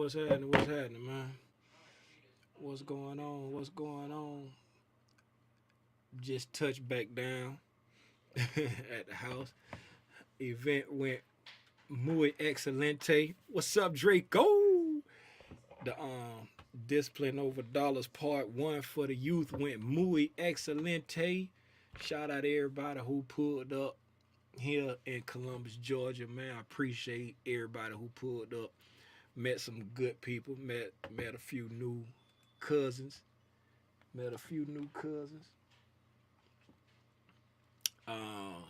What's happening? What's happening, man? What's going on? What's going on? Just touched back down at the house. Event went muy excelente. What's up, Draco? The Discipline over Dollars Part 1 for the youth went muy excelente. Shout out to everybody who pulled up here in Columbus, Georgia, man. I appreciate everybody who pulled up. Met some good people. Met a few new cousins. Met a few new cousins. Uh,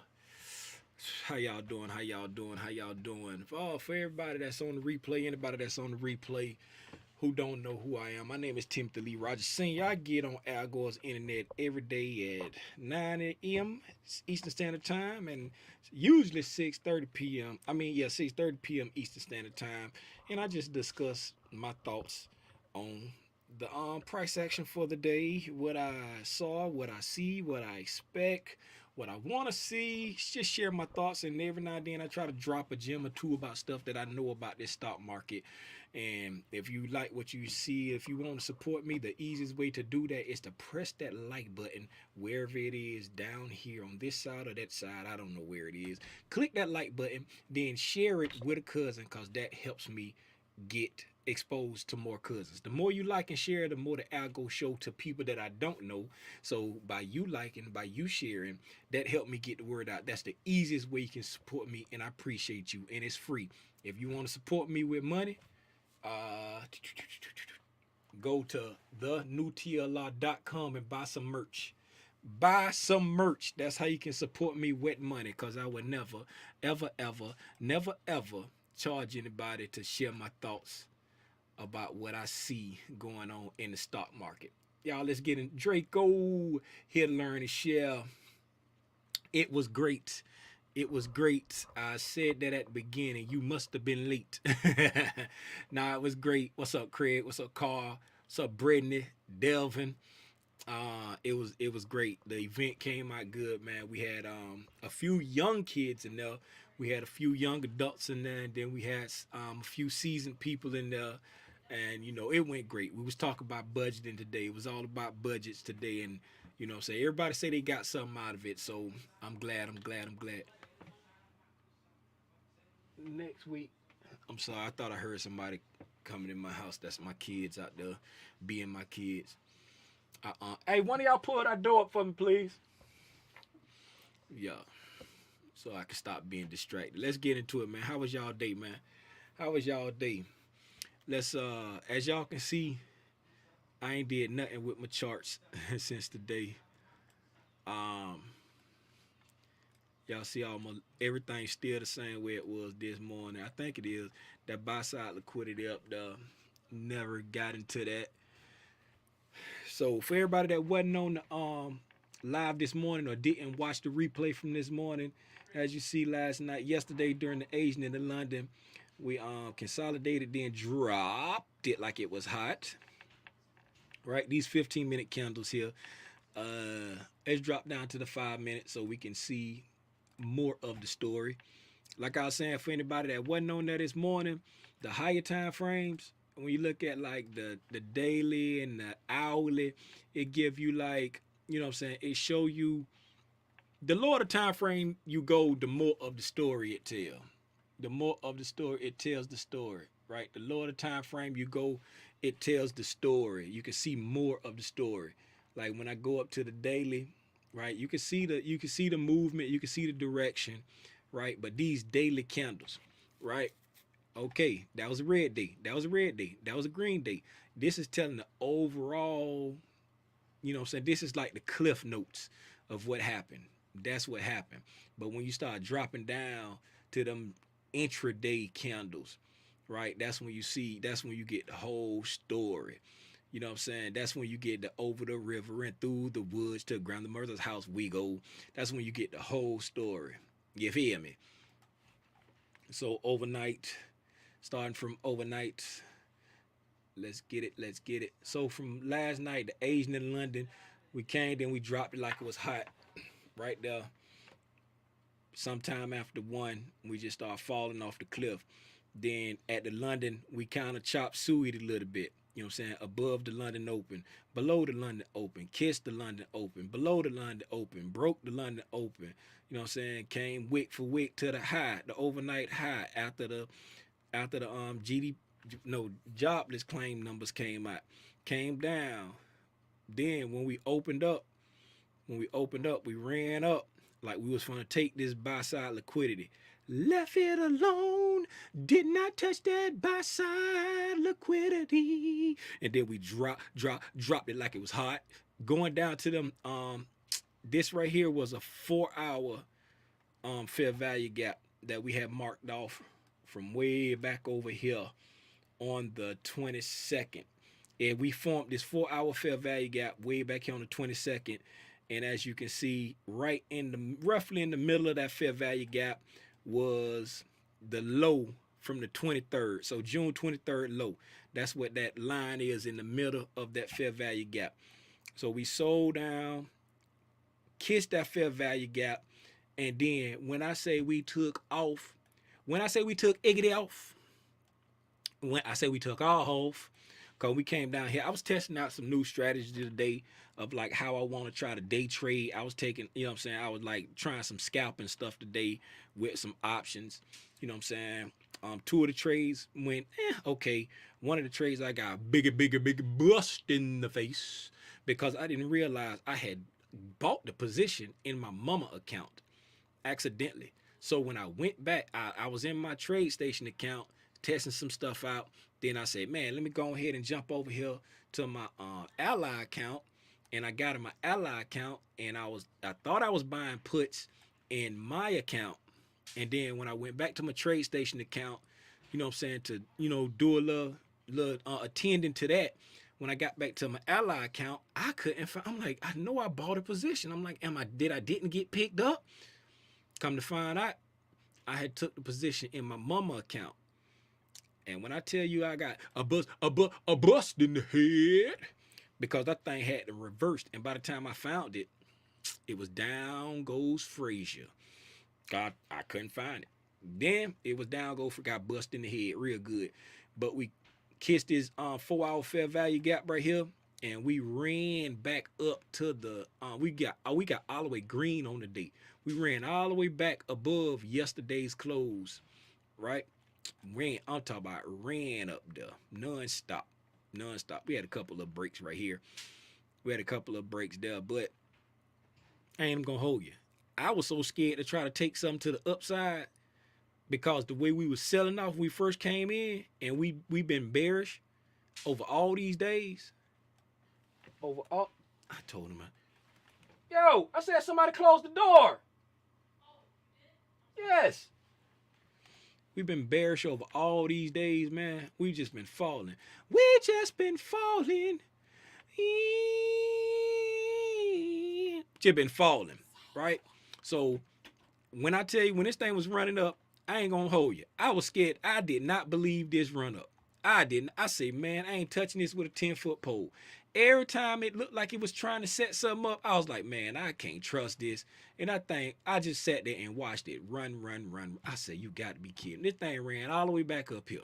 how y'all doing? How y'all doing? How y'all doing? For everybody that's on the replay, anybody that's on the replay who don't know who I am, my name is Timothy Lee Rogers Sr. I get on Al Gore's internet every day at 9 a.m. Eastern Standard Time and usually 6:30 p.m. 6:30 p.m. Eastern Standard Time, and I just discuss my thoughts on the price action for the day, what I saw, what I see, what I expect, what I want to see. Just share my thoughts, and every now and then I try to drop a gem or two about stuff that I know about this stock market. And if you like what you see, if you want to support me, the easiest way to do that is to press that like button wherever it is, down here on this side or that side. I don't know where it is. Click that like button, then share it with a cousin, because that helps me get exposed to more cousins. The more you like and share, the more the algo show to people that I don't know. So by you liking, by you sharing, that helped me get the word out. That's the easiest way you can support me, and I appreciate you. And it's free. If you want to support me with money, uh, go to thenewtla.com and buy some merch. Buy some merch. That's how you can support me with money, because I would never, ever, ever, never, ever charge anybody to share my thoughts about what I see going on in the stock market. Y'all, let's get in. Draco here to learn and share. It was great. It was great. I said that at the beginning. You must have been late. Nah, it was great. What's up, Craig? What's up, Carl? What's up, Brittany? Delvin? It was great. The event came out good, man. We had a few young kids in there. We had a few young adults in there, and then we had a few seasoned people in there. And it went great. We was talking about budgeting today. It was all about budgets today, and say everybody say they got something out of it. So I'm glad. I'm glad. I'm glad. Next week. I'm sorry. I thought I heard somebody coming in my house. That's my kids out there being my kids. Hey, one of y'all pull that door up for me, please. Yeah. So I can stop being distracted. Let's get into it, man. How was y'all day, man? How was y'all day? Let's as y'all can see, I ain't did nothing with my charts since today. Um Y'all see everything still the same way it was this morning. I think it is. That buy side liquidity up there. Never got into that. So for everybody that wasn't on the live this morning or didn't watch the replay from this morning, as you see yesterday during the Asian in the London, we consolidated, then dropped it like it was hot. Right, these 15-minute candles here. Let's drop down to the 5 minutes so we can see more of the story. Like I was saying, for anybody that wasn't on there this morning, the higher time frames, when you look at like the daily and the hourly, it give you like, what I'm saying, it show you the lower the time frame you go, the more of the story it tells. The more of the story it tells the story, right? The lower the time frame you go, it tells the story. You can see more of the story. Like when I go up to the daily, right? You can see the movement, you can see the direction, right? But these daily candles, right? Okay, that was a red day. That was a red day. That was a green day. This is telling the overall, what I'm saying? This is like the cliff notes of what happened. That's what happened. But when you start dropping down to them intraday candles, right? That's when you get the whole story. You know what I'm saying? That's when you get the over the river and through the woods to grandmother's house we go. That's when you get the whole story. You feel me? So overnight, starting from overnight, let's get it, let's get it. So from last night, the Asian in London, we came, then we dropped it like it was hot right there. Sometime after one, we just start falling off the cliff. Then at the London, we kind of chop suey it a little bit. You know what I'm saying? Above the London Open, below the London Open, kissed the London Open, below the London Open, broke the London Open. You know what I'm saying? Came wick for wick to the high, the overnight high after the GDP, no, jobless claim numbers came out, came down. Then when we opened up, we ran up like we was gonna take this buy side liquidity. Left it alone, did not touch that buy side liquidity, and then we dropped it like it was hot. Going down to them, this right here was a 4 hour fair value gap that we had marked off from way back over here on the 22nd. And we formed this 4 hour fair value gap way back here on the 22nd. And as you can see, right in the roughly in the middle of that fair value gap was the low from the 23rd. So June 23rd low. That's what that line is in the middle of that fair value gap. So we sold down, kissed that fair value gap, and then when I say we took off, when I say we took Iggity off, when I say we took all off, because we came down here, I was testing out some new strategies today of like how I want to try to day trade. I was taking, you know what I'm saying, I was like trying some scalping stuff today with some options. You know what I'm saying? Two of the trades went okay. One of the trades I got bigger bust in the face because I didn't realize I had bought the position in my mama account accidentally. So when I went back, I was in my trade station account testing some stuff out. Then I said, man, let me go ahead and jump over here to my ally account. And I got in my ally account, and I thought I was buying puts in my account. And then when I went back to my trade station account, you know what I'm saying, to do a little attending to that. When I got back to my ally account, I couldn't find. I'm like, I know I bought a position. I'm like, didn't get picked up? Come to find out, I had took the position in my mama account. And when I tell you I got a bust in the head, because that thing had to reversed, and by the time I found it, it was down goes Frazier. God, I couldn't find it. Then it was down goes got bust in the head real good. But we kissed this 4 hour fair value gap right here, and we ran back up to the we got all the way green on the day. We ran all the way back above yesterday's close, right? I'm talking about ran up there non-stop. We had a couple of breaks right here. We had a couple of breaks there, but I ain't gonna hold you. I was so scared to try to take something to the upside because the way we was selling off when we first came in, and we been bearish over all these days. I told him, yo, I said somebody close the door. Yes. We've been bearish over all these days, man. We just been falling. We just been falling. Just been falling, right? So when I tell you, when this thing was running up, I ain't gonna hold you. I was scared. I did not believe this run up. I didn't. I say, man, I ain't touching this with a 10-foot pole. Every time it looked like it was trying to set something up, I was like, man, I can't trust this. And I just sat there and watched it run. I said, you got to be kidding. This thing ran all the way back up here.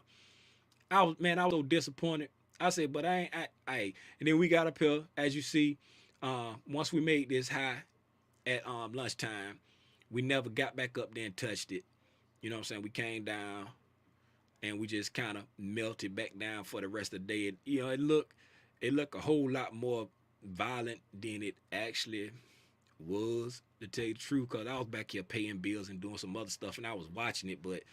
I was so disappointed. I said, but I ain't. And then we got up here, as you see, once we made this high at lunchtime, we never got back up there and touched it. You know what I'm saying? We came down and we just kind of melted back down for the rest of the day. It looked a whole lot more violent than it actually was, to tell you the truth, because I was back here paying bills and doing some other stuff, and I was watching it, but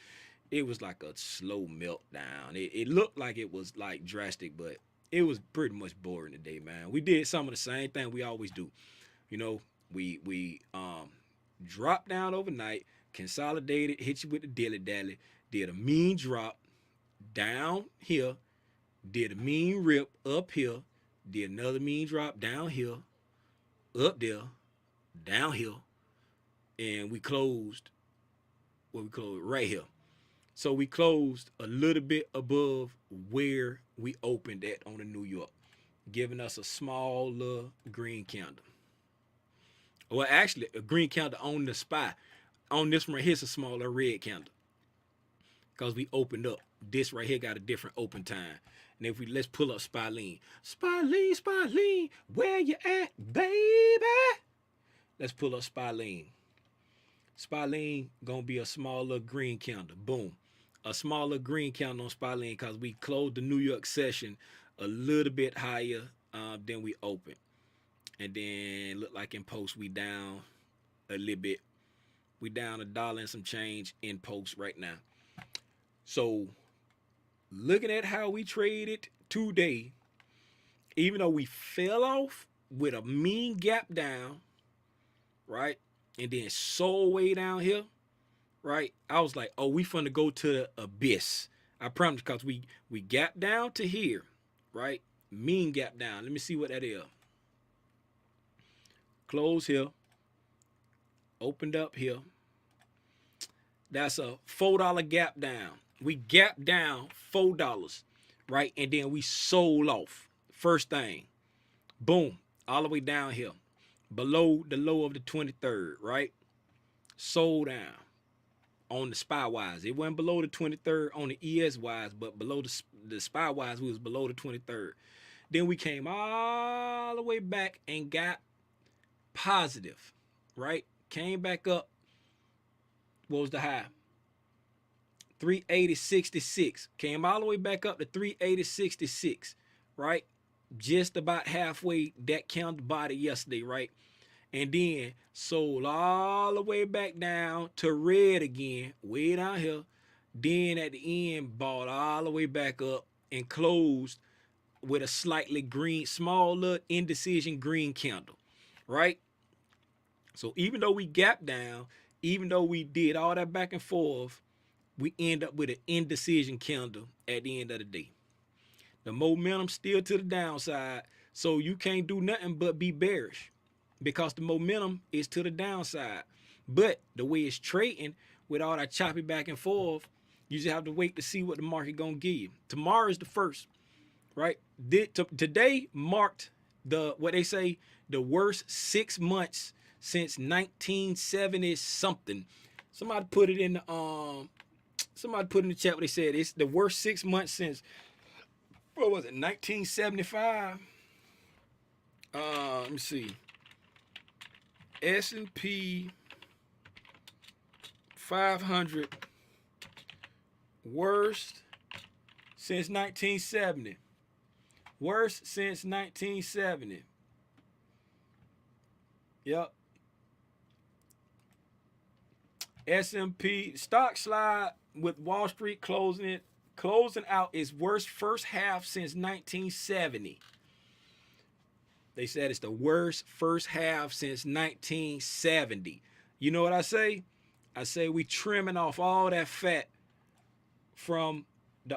it was like a slow meltdown. It looked like it was like drastic, but it was pretty much boring today, man. We did some of the same thing we always do. We dropped down overnight, consolidated, hit you with the dilly dally, did a mean drop down here, did a mean rip up here, did another mean drop down here, up there, down here, and we closed right here. So we closed a little bit above where we opened at on the New York, giving us a small little green candle. Well, actually, a green candle on the SPY. On this one right here, it's a smaller red candle because we opened up. This right here got a different open time. And if we let's pull up Spy Lean, where you at, baby? Let's pull up Spy Lean. Gonna be a small little green candle. Boom. A smaller green candle on Spy because we closed the New York session a little bit higher than we opened. And then look like in post we down a little bit. We down $1 and some change in post right now. So looking at how we traded today, even though we fell off with a mean gap down, right? And then sold way down here, right? I was like, oh, we finna go to the abyss. I promise, because we gap down to here, right? Mean gap down. Let me see what that is. Close here. Opened up here. That's a $4 gap down. We gapped down $4, right? And then we sold off. First thing. Boom. All the way down here. Below the low of the 23rd, right? Sold down on the SPY wise. It wasn't below the 23rd on the ES wise, but below the SPY wise, we was below the 23rd. Then we came all the way back and got positive, right? Came back up. What was the high? 380.66. Came all the way back up to 380.66, right? Just about halfway that counted body yesterday, right? And then sold all the way back down to red again, way down here. Then at the end, bought all the way back up and closed with a slightly green, small little indecision green candle, right? So even though we gapped down, even though we did all that back and forth, we end up with an indecision candle at the end of the day. The momentum still to the downside, so you can't do nothing but be bearish because the momentum is to the downside. But the way it's trading with all that choppy back and forth, you just have to wait to see what the market gonna give you. Tomorrow is the first, right? Today marked what they say the worst 6 months since 1970 something. Somebody put it in the chat what they said. It's the worst 6 months since, what was it, 1975? Let me see. S&P 500 worst since 1970. Worst since 1970. Yep. S&P stock slide with Wall Street closing out its worst first half since 1970. They said it's the worst first half since 1970. You know what I say? I say we trimming off all that fat from the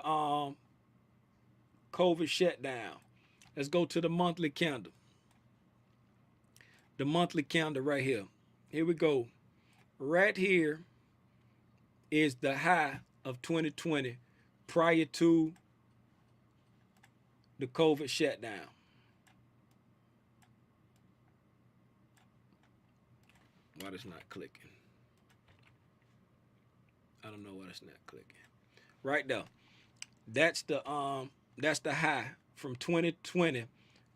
COVID shutdown. Let's go to the monthly candle. The monthly candle right here. Here we go. Right here is the high of 2020 prior to the COVID shutdown. Why it's not clicking? I don't know why it's not clicking. Right there. That's the high from 2020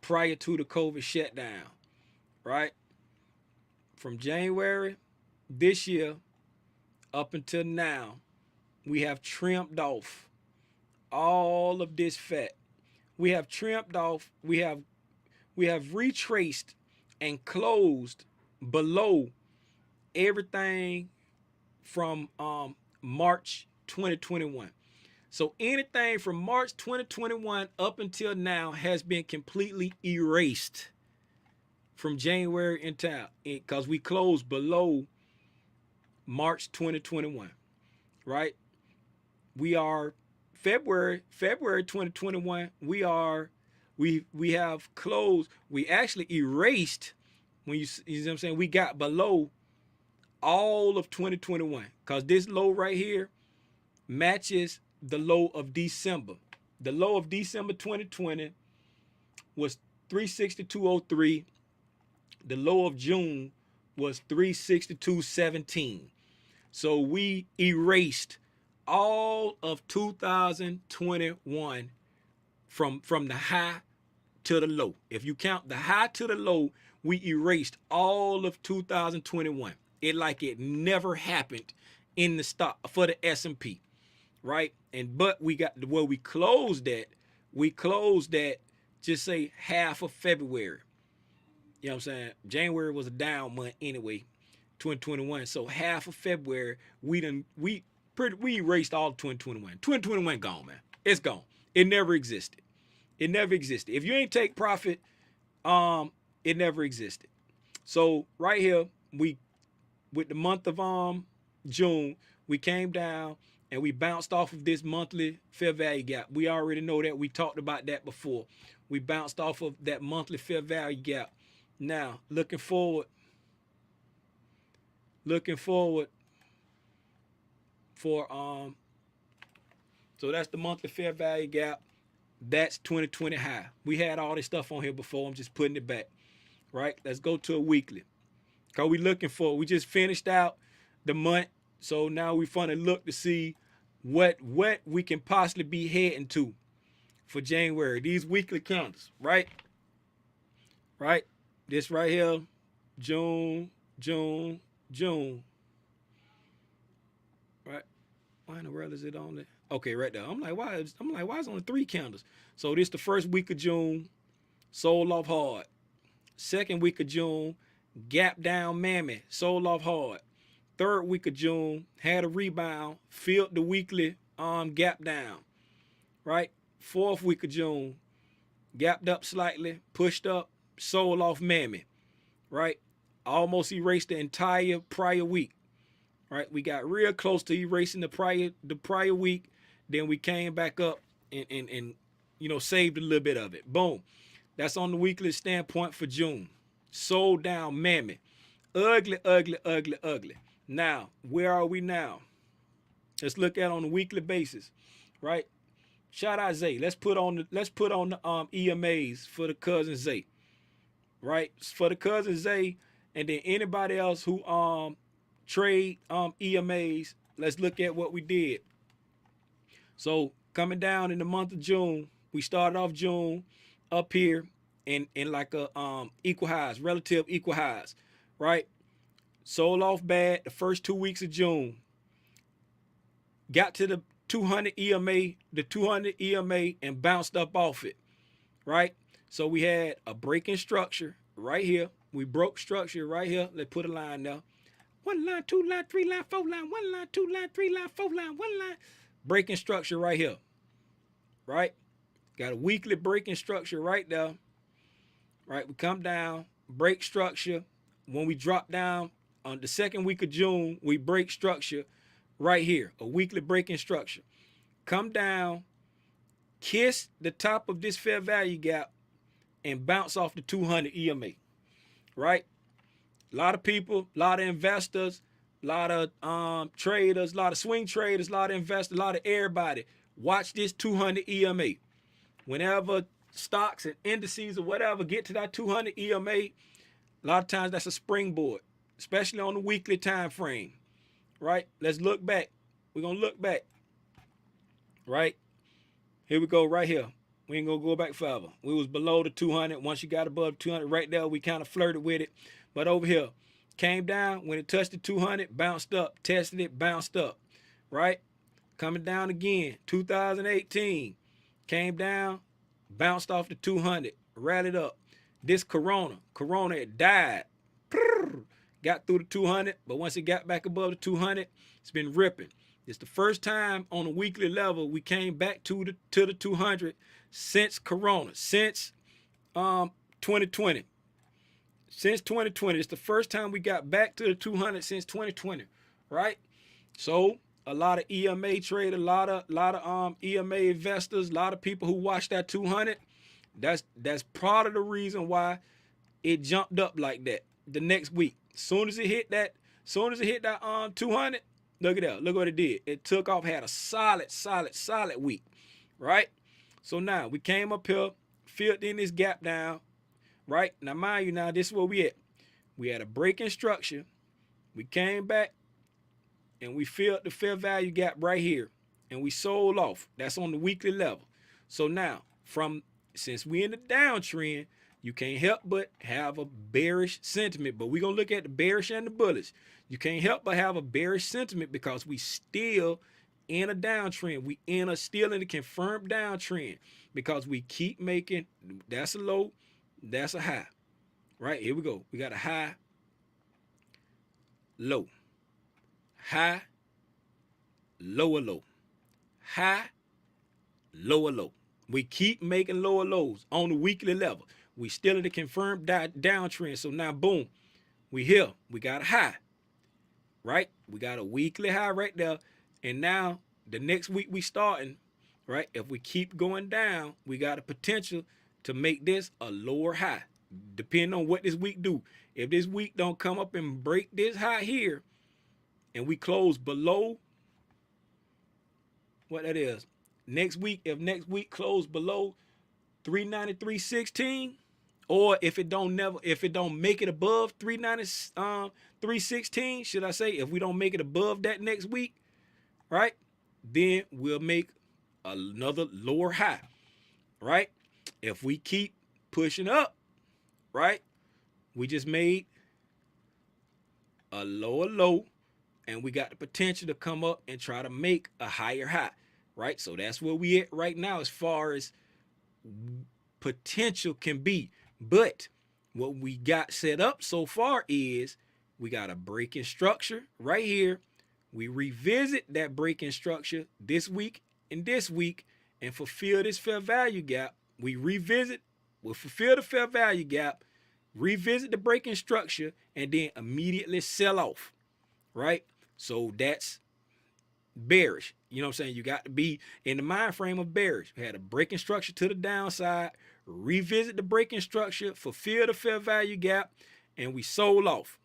prior to the COVID shutdown. Right? From January this year up until now, we have trimmed off all of this fat. We have trimmed off, we have retraced and closed below everything from March 2021. So anything from March 2021 up until now has been completely erased from January until, because we closed below March 2021, right? We are February 2021. We have closed. We actually erased, when you know what I'm saying, we got below all of 2021, because this low right here matches the low of December. The low of December 2020 was 362.03. The low of June was 362.17. So we erased all of 2021 from the high to the low. If you count the high to the low, we erased all of 2021. It like it never happened in the stock for the S&P, right? And but we got where we closed at. We closed at just say half of February. You know what I'm saying? January was a down month anyway, 2021. So half of February, we erased all of 2021. 2021 gone, man. It's gone. It never existed. It never existed. If you ain't take profit, it never existed. So right here, we with the month of June, we came down and we bounced off of this monthly fair value gap. We already know that. We talked about that before. We bounced off of that monthly fair value gap. Now, looking forward for so that's the monthly fair value gap. That's 2020 high. We had all this stuff on here before. I'm just putting it back. Right? Let's go to a weekly. Cause we just finished out the month. So now we finna look to see what we can possibly be heading to for January. These weekly candles, right? Right? This right here, June. Right? Why in the world is it on there? Okay, right there. I'm like, why is it only 3 candles? So this the first week of June, sold off hard. Second week of June, gap down mammy, sold off hard. Third week of June, had a rebound, filled the weekly gap down. Right? Fourth week of June, gapped up slightly, pushed up, sold off mammy. Right? Almost erased the entire prior week. Right? We got real close to erasing the prior week. Then we came back up and saved a little bit of it. Boom. That's on the weekly standpoint for June. Sold down mammy. Ugly, ugly, ugly, ugly. Now, where are we now? Let's look at it on a weekly basis. Right? Shout out Zay. Let's put on the EMAs for the cousin Zay. Right? For the cousin Zay, and then anybody else who trade EMAs, let's look at what we did. So coming down in the month of June, we started off June up here in like a equal highs, relative equal highs, right? Sold off bad the first 2 weeks of June. Got to the 200 EMA, and bounced up off it, right? So we had a break in structure right here. We broke structure right here. Let's put a line there. 1 line, 2 line, 3 line, 4 line, 1 line, 2 line, 3 line, 4 line, 1 line. Breaking structure right here. Right? Got a weekly breaking structure right there. Right? We come down, break structure. When we drop down on the second week of June, we break structure right here. A weekly breaking structure. Come down, kiss the top of this fair value gap, and bounce off the 200 EMA. Right? A lot of people, a lot of investors, a lot of traders, a lot of swing traders, a lot of investors, a lot of everybody watch this 200 EMA. Whenever stocks and indices or whatever get to that 200 EMA, a lot of times that's a springboard, especially on the weekly time frame. Right? Let's look back. We're going to look back. Right? Here we go right here. We ain't going to go back further. We was below the 200. Once you got above 200 right there, we kind of flirted with it. But over here, came down. When it touched the 200, bounced up. Tested it, bounced up. Right? Coming down again. 2018. Came down, bounced off the 200. Rallied up. This Corona had died. Got through the 200, but once it got back above the 200, it's been ripping. It's the first time on a weekly level we came back to the 200 since Corona, since 2020. Since 2020, it's the first time we got back to the 200 since 2020, right? So a lot of EMA traders, a lot of EMA investors, a lot of people who watch that 200. That's part of the reason why it jumped up like that the next week. Soon as it hit that 200, look at that. Look what it did. It took off, had a solid week, right? So now we came up here, filled in this gap down, right? Now mind you, now this is where we at. We had a break in structure. We came back, and we filled the fair value gap right here, and we sold off. That's on the weekly level. So now, since we in the downtrend, you can't help but have a bearish sentiment. But we're gonna look at the bearish and the bullish. You can't help but have a bearish sentiment because we still in a downtrend. We still in a confirmed downtrend because we keep making, that's a low, that's a high. Right, here we go. We got a high, low, high, lower low, high, lower low. We keep making lower lows on the weekly level. We still in the confirmed downtrend. So now, boom, we here. We got a high, right? We got a weekly high right there. And now the next week we starting, right? If we keep going down, we got a potential to make this a lower high, depending on what this week do. If this week don't come up and break this high here, and we close below what that is, next week, if next week close below 393.16, or if it don't make it above 316, should I say, if we don't make it above that next week, right, then we'll make another lower high, right? If we keep pushing up, right, we just made a lower low, and we got the potential to come up and try to make a higher high, right? So that's where we at right now as far as potential can be. But what we got set up so far is we got a breaking structure right here. We revisit that breaking structure this week and fulfill this fair value gap. We'll fulfill the fair value gap, revisit the breaking structure, and then immediately sell off, right? So that's bearish. You know what I'm saying? You got to be in the mind frame of bearish. We had a breaking structure to the downside, revisit the breaking structure, fulfill the fair value gap, and we sold off,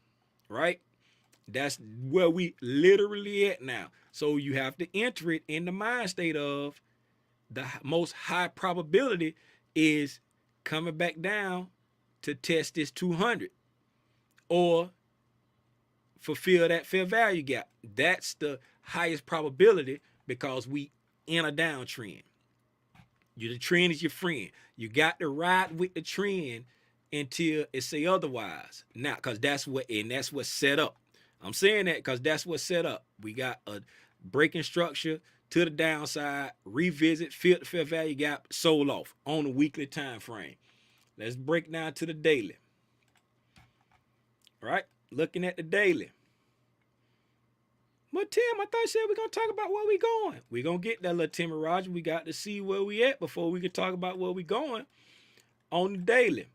right? That's where we literally at now. So you have to enter it in the mind state of the most high probability is coming back down to test this 200 or fulfill that fair value gap. That's the highest probability because we in a downtrend. The trend is your friend. You got to ride with the trend until it say otherwise. Now, because that's what's set up. I'm saying that because that's what's set up. We got a breaking structure to the downside, revisit, fill the fair value gap, sold off on a weekly time frame. Let's break down to the daily. All right, looking at the daily. But Tim, I thought you said we're going to talk about where we going. We're going to get that little Timmy Roger. We got to see where we at before we can talk about where we going on the daily,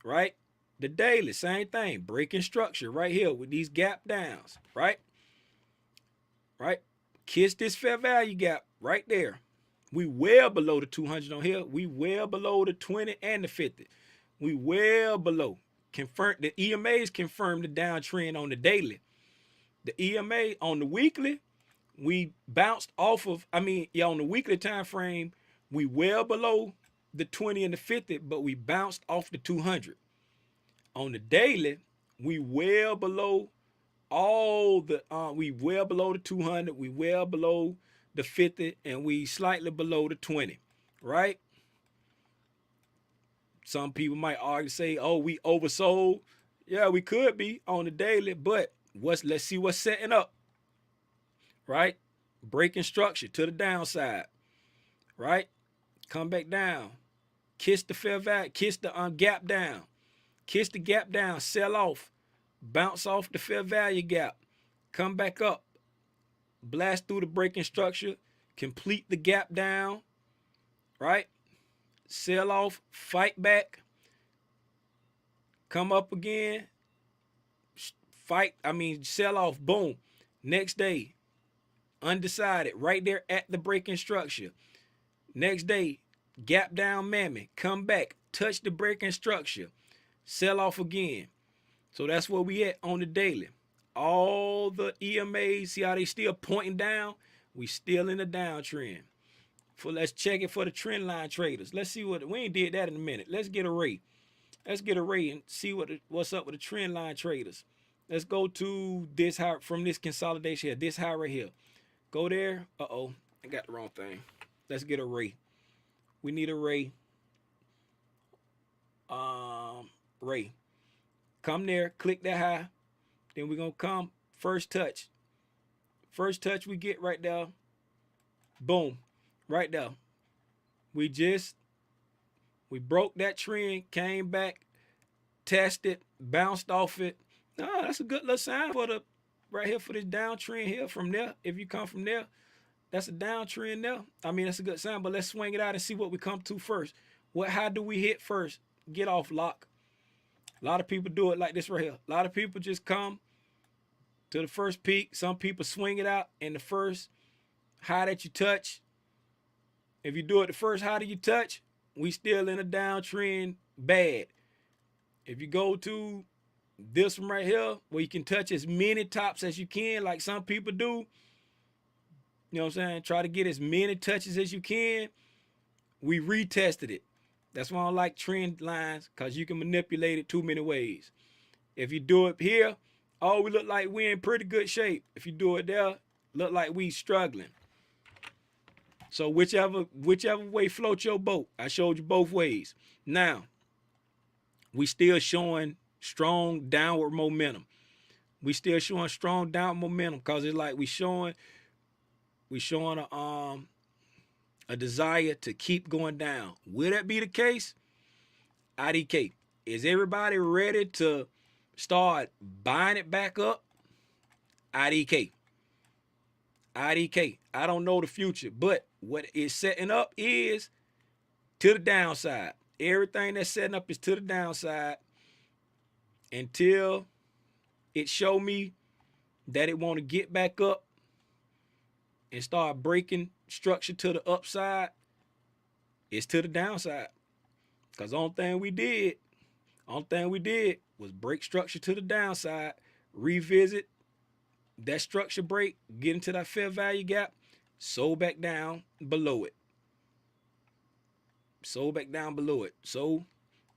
right? The daily, same thing. Breaking structure right here with these gap downs, right? Right? Kiss this fair value gap right there. We well below the 200 on here. We well below the 20 and the 50. We well below. Confirm the EMAs confirm the downtrend on the daily. The EMA on the weekly, we bounced off of, on the weekly time frame, we well below the 20 and the 50, but we bounced off the 200. On the daily, we well below we well below the 200, we well below the 50, and we slightly below the 20, right? Some people might argue, say, oh, we oversold. Yeah, we could be on the daily, but let's see what's setting up, right? Breaking structure to the downside, right? Come back down, kiss the fair value, kiss the gap down, kiss the gap down, sell off, bounce off the fair value gap, come back up, blast through the breaking structure, complete the gap down, right? Sell off, fight back, come up again, sell off, boom. Next day, undecided, right there at the breaking structure. Next day, gap down mammy, come back, touch the breaking structure, sell off again. So that's where we at on the daily. All the EMAs, see how they still pointing down? We still in the downtrend. Let's check it for the trend line traders. Let's see we ain't did that in a minute. Let's get a rate. Let's get a rate and see what's up with the trend line traders. Let's go to this high from this consolidation here. This high right here. Go there. Uh-oh. I got the wrong thing. Let's get a ray. We need a ray. Ray. Come there. Click that high. Then we're gonna come first touch. First touch we get right there. Boom. Right there. We broke that trend, came back, tested, bounced off it. That's a good little sign for the right here for this downtrend here from there. If you come from there, that's a downtrend there. I mean, that's a good sign, but let's swing it out and see what we come to first. How do we hit first? Get off lock. A lot of people do it like this right here. A lot of people just come to the first peak. Some people swing it out and the first high that you touch. If you do it the first high that you touch, we still in a downtrend bad. If you go to this one right here, where you can touch as many tops as you can, like some people do, you know what I'm saying? Try to get as many touches as you can. We retested it. That's why I don't like trend lines, because you can manipulate it too many ways. If you do it here, we look like we're in pretty good shape. If you do it there, look like we struggling. So whichever way floats your boat. I showed you both ways. Now, we still showing strong downward momentum. We still showing strong downward momentum because it's like we showing a desire to keep going down. Will that be the case? IDK. Is everybody ready to start buying it back up? IDK. IDK. I don't know the future, but what it's setting up is to the downside. Everything that's setting up is to the downside until it show me that it want to get back up and start breaking structure to the upside. It's to the downside. Because the only thing we did was break structure to the downside, revisit that structure break, get into that fair value gap, sold back down below it. Sold back down below it. So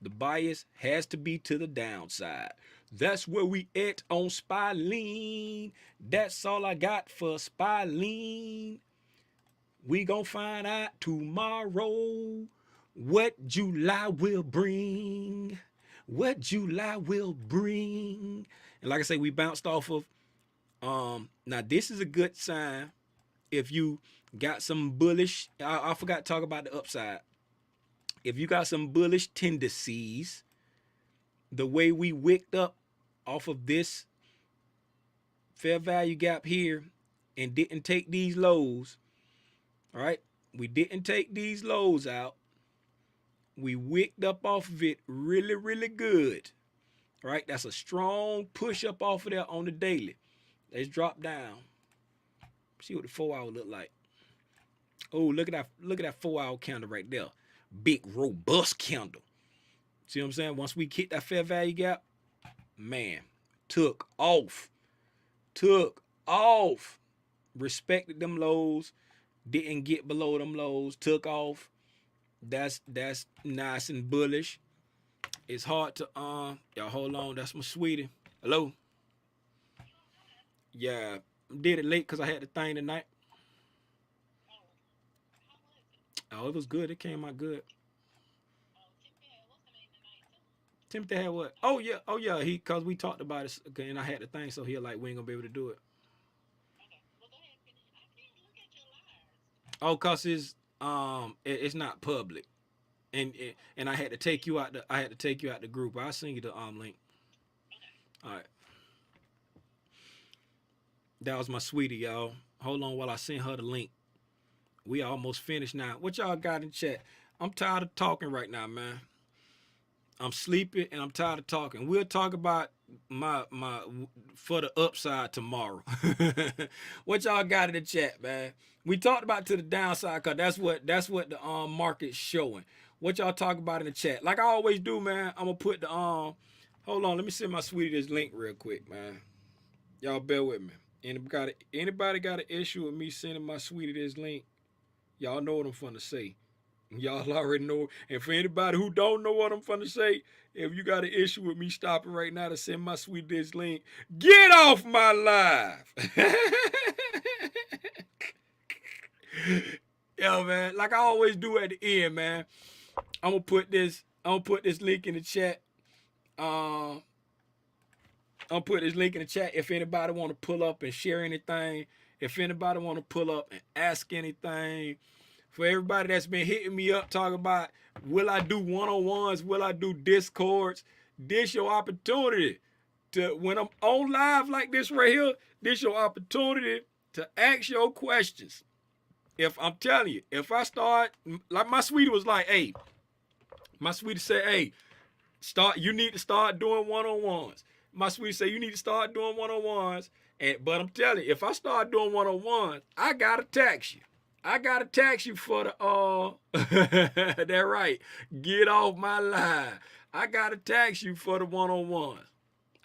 the bias has to be to the downside. That's where we at on SPY lean. That's all I got for SPY lean. We gonna find out tomorrow what July will bring. What July will bring. And like I say, we bounced off of now this is a good sign if you got some bullish. I forgot to talk about the upside. If you got some bullish tendencies, the way we wicked up off of this fair value gap here and didn't take these lows, all right? We didn't take these lows out. We wicked up off of it really, really good, all right? That's a strong push up off of there on the daily. Let's drop down. See what the 4 hour look like. Oh, look at that 4 hour candle right there. Big robust candle. See what I'm saying? Once we hit that fair value gap, man, took off. Respected them lows, didn't get below them lows, took off. That's nice and bullish. It's hard to y'all hold on, that's my sweetie. Hello? Yeah, did it late because I had the thing tonight. Oh, it was good. It came out good. Timothy had what? Oh yeah. He cause we talked about it, okay, and I had the thing, so he like we ain't gonna be able to do it. Oh, cause it's not public, and I had to take you out the group. I'll send you the link. All right, that was my sweetie, y'all. Hold on while I send her the link. We almost finished now. What y'all got in chat? I'm tired of talking right now, man. I'm sleepy and I'm tired of talking. We'll talk about my for the upside tomorrow. What y'all got in the chat, man? We talked about to the downside because that's what the market's showing. What y'all talk about in the chat? Like I always do, man. I'm gonna put the hold on, let me send my sweetie this link real quick, man. Y'all bear with me. Anybody got an issue with me sending my sweetie this link? Y'all know what I'm finna say. Y'all already know. And for anybody who don't know what I'm finna say, if you got an issue with me stopping right now to send my sweet dish link, get off my live. Yo, man, like I always do at the end, man. I'm gonna put this link in the chat. Um, I'm gonna put this link in the chat if anybody want to pull up and share anything. If anybody want to pull up and ask anything, for everybody that's been hitting me up talking about will I do one-on-ones, will I do discords, this your opportunity to, when I'm on live like this right here, this your opportunity to ask your questions. If I'm telling you, if I start, like my sweetie was like, hey, my sweetie said, hey, you need to start doing one-on-ones. My sweetie said you need to start doing one-on-ones. But I'm telling you, if I start doing one-on-ones, I gotta tax you. I gotta tax you for the that right. Get off my line. I gotta tax you for the one-on-ones.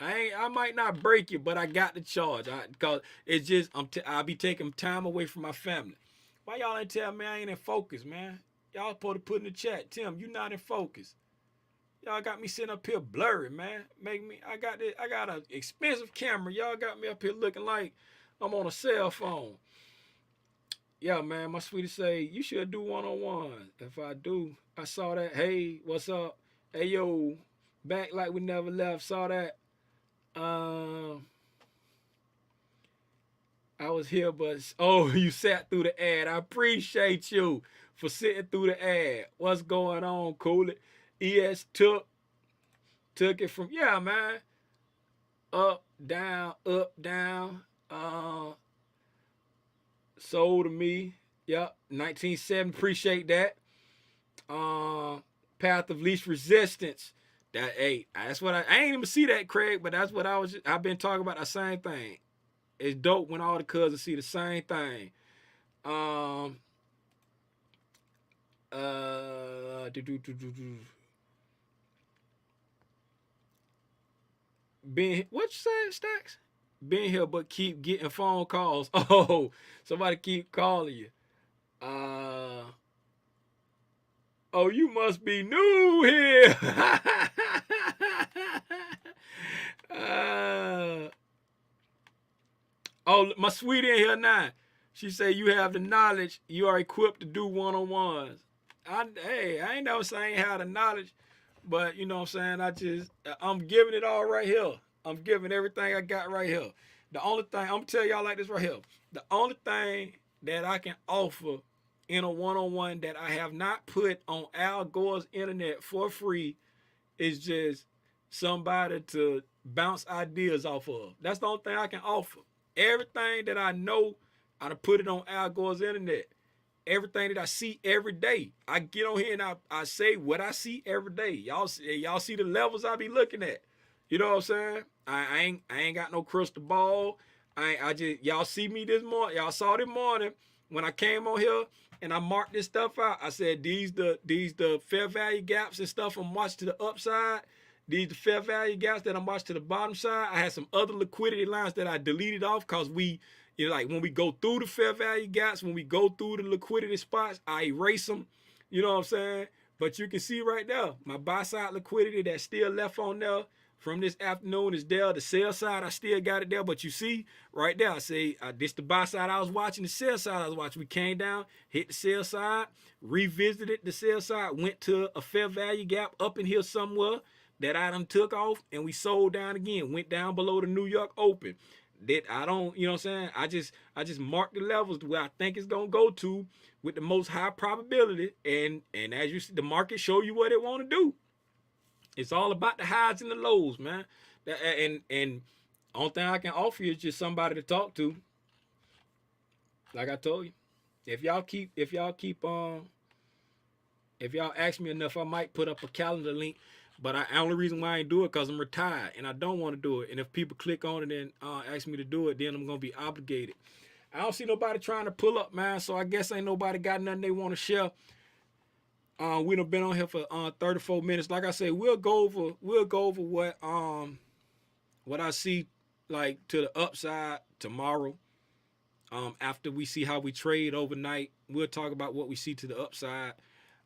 I might not break you, but I got the charge. Cause it's just I'll be taking time away from my family. Why y'all ain't tell me I ain't in focus, man? Y'all supposed to put in the chat, Tim, you not in focus. Y'all got me sitting up here blurry, man. I got an expensive camera. Y'all got me up here looking like I'm on a cell phone. Yeah, man, my sweetie say, you should do one-on-one. If I do, I saw that. Hey, what's up? Hey, yo, back like we never left. Saw that. I was here, but, oh, you sat through the ad. I appreciate you for sitting through the ad. What's going on, Cool? ES took it from, yeah, man. Up, down, up, down. Sold to me. Yep. 1970. Appreciate that. Path of least resistance. That hey, that's what I ain't even see that, Craig, but that's what I've been talking about the same thing. It's dope when all the cousins see the same thing. Being what you said, Stacks? Being here, but keep getting phone calls. Oh, somebody keep calling you. Uh, oh, you must be new here. Oh, my sweetie in here now. She said you have the knowledge. You are equipped to do one-on-ones. Hey, I ain't never saying have the knowledge, but you know what I'm saying? I'm giving it all right here. I'm giving everything I got right here. The only thing, I'm going to tell y'all like this right here. The only thing that I can offer in a one-on-one that I have not put on Al Gore's internet for free is just somebody to bounce ideas off of. That's the only thing I can offer. Everything that I know, I done put it on Al Gore's internet. Everything that I see every day, I get on here and I say what I see every day. Y'all see the levels I be looking at. You know what I'm saying? I ain't got no crystal ball. I just y'all see me this morning. Y'all saw this morning when I came on here and I marked this stuff out. I said these the fair value gaps and stuff I'm watching to the upside. These the fair value gaps that I'm watching to the bottom side. I had some other liquidity lines that I deleted off because like when we go through the fair value gaps, when we go through the liquidity spots, I erase them. You know what I'm saying? But you can see right there, my buy side liquidity that's still left on there from this afternoon is there. The sell side, I still got it there. But you see right there, I say this the buy side I was watching, the sell side I was watching. We came down, hit the sell side, revisited the sell side, went to a fair value gap up in here somewhere that I done took off, and we sold down again, went down below the New York Open. That I don't, you know what I'm saying? I just mark the levels to where I think it's gonna go to with the most high probability, and as you see, the market show you what it want to do. It's all about the highs and the lows, man. And only thing I can offer you is just somebody to talk to. Like I told you, if y'all ask me enough, I might put up a calendar link. But the only reason why I ain't do it because I'm retired and I don't want to do it. And if people click on it and ask me to do it, then I'm gonna be obligated. I don't see nobody trying to pull up, man. So I guess ain't nobody got nothing they want to share. We done been on here for 34 minutes. Like I said, we'll go over what I see like to the upside tomorrow. After we see how we trade overnight, we'll talk about what we see to the upside.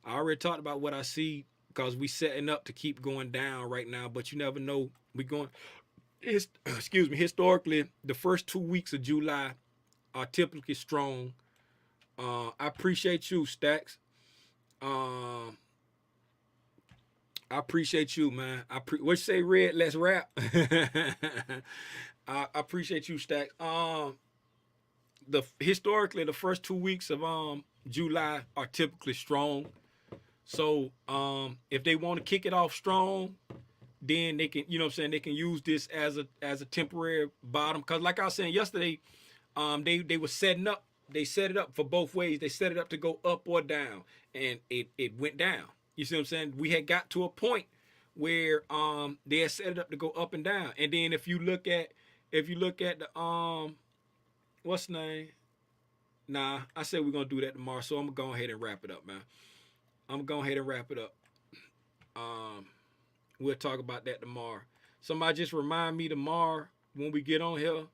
I already talked about what I see because we setting up to keep going down right now, but you never know. We going, excuse me, historically, the first 2 weeks of July are typically strong. I appreciate you, Stacks. Um, I appreciate you, man. What you say, Red? Let's rap. I appreciate you, Stacks. The historically the first 2 weeks of July are typically strong. So if they want to kick it off strong, then they can, you know what I'm saying, they can use this as a temporary bottom. Cause like I was saying yesterday, they were setting up, they set it up for both ways. They set it up to go up or down, and it went down. You see what I'm saying? We had got to a point where they had set it up to go up and down. And then if you look at the what's the name? Nah, I said we're gonna do that tomorrow, so I'm gonna go ahead and wrap it up, man. I'm gonna go ahead and wrap it up. Um, we'll talk about that tomorrow. Somebody just remind me tomorrow when we get on here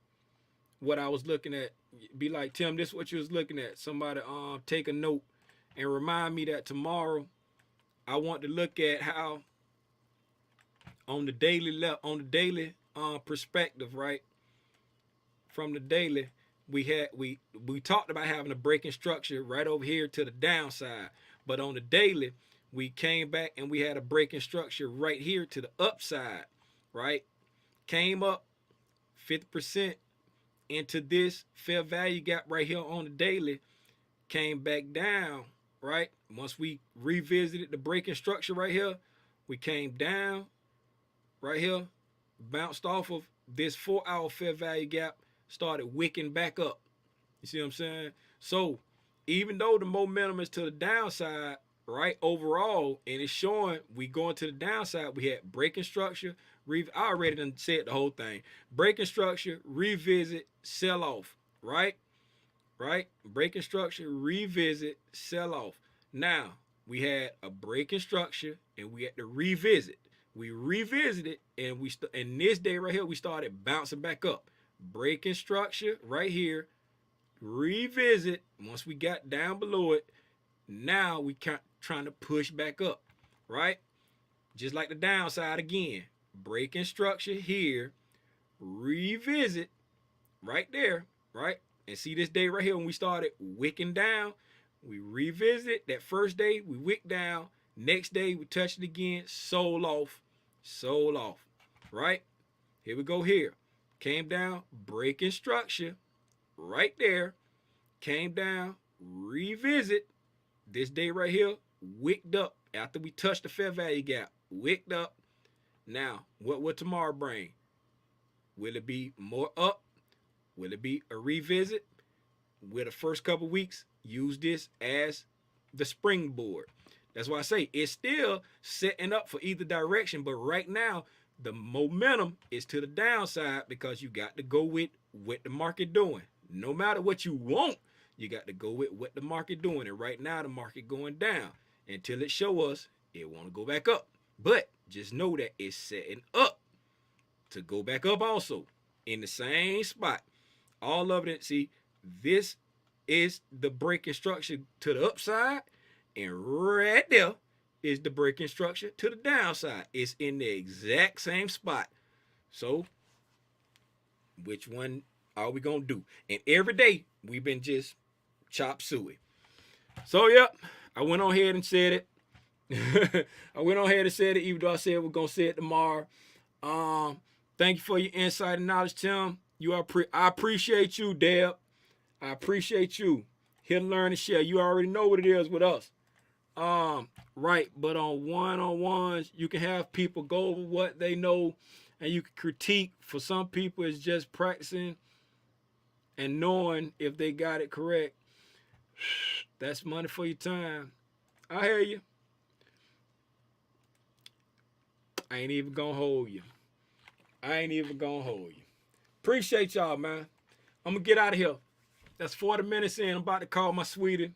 what I was looking at. Be like, Tim, this is what you was looking at. Somebody take a note and remind me that tomorrow I want to look at how on the daily perspective, right? From the daily, we talked about having a breaking structure right over here to the downside, but on the daily, we came back and we had a breaking structure right here to the upside, right? Came up 50% into this fair value gap right here on the daily, came back down, right? Once we revisited the breaking structure right here, we came down right here, bounced off of this 4-hour fair value gap, started wicking back up. You see what I'm saying? So even though the momentum is to the downside, right, overall, and it's showing we going to the downside, we had breaking structure. I already done said the whole thing. Breaking structure, revisit, sell off, right? Right? Breaking structure, revisit, sell off. Now, we had a breaking structure and we had to revisit. We revisited and and this day right here, we started bouncing back up. Breaking structure right here, revisit. Once we got down below it, now we trying to push back up, right? Just like the downside again. Breaking structure here, revisit right there, right? And see this day right here when we started wicking down, we revisit that first day, we wick down. Next day, we touched it again, sold off, right? Here we go here. Came down, breaking structure right there. Came down, revisit. This day right here, wicked up after we touched the fair value gap. Wicked up. Now, what will tomorrow bring? Will it be more up? Will it be a revisit? Will the first couple weeks use this as the springboard? That's why I say it's still setting up for either direction, but right now the momentum is to the downside because you got to go with what the market doing. No matter what you want, you got to go with what the market doing. And right now the market going down until it show us it want to go back up. But just know that it's setting up to go back up also in the same spot. All of it. See, this is the breaking structure to the upside, and right there is the breaking structure to the downside. It's in the exact same spot. So, which one are we gonna do? And every day we've been just chop suey. So, yep, I went on ahead and said it. Even though I said we're gonna say it tomorrow. Thank you for your insight and knowledge, Tim. I appreciate you, Deb. I appreciate you. Here to learn and share. You already know what it is with us. Right, but on one-on-ones, you can have people go over what they know and you can critique. For some people, it's just practicing and knowing if they got it correct. That's money for your time. I hear you. I ain't even gonna hold you. Appreciate y'all, man. I'm gonna get out of here. That's 40 minutes in. I'm about to call my sweetie.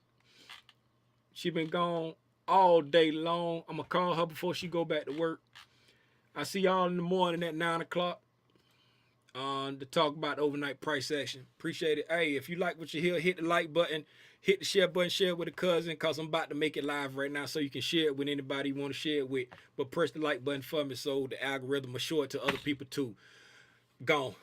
She been gone all day long. I'm gonna call her before she go back to work. I see y'all in the morning at 9 o'clock. to talk about the overnight price action. Appreciate it. Hey, if you like what you hear, hit the like button, hit the share button, share it with a cousin, cause I'm about to make it live right now so you can share it with anybody you want to share it with. But press the like button for me so the algorithm will show it to other people too. Gone.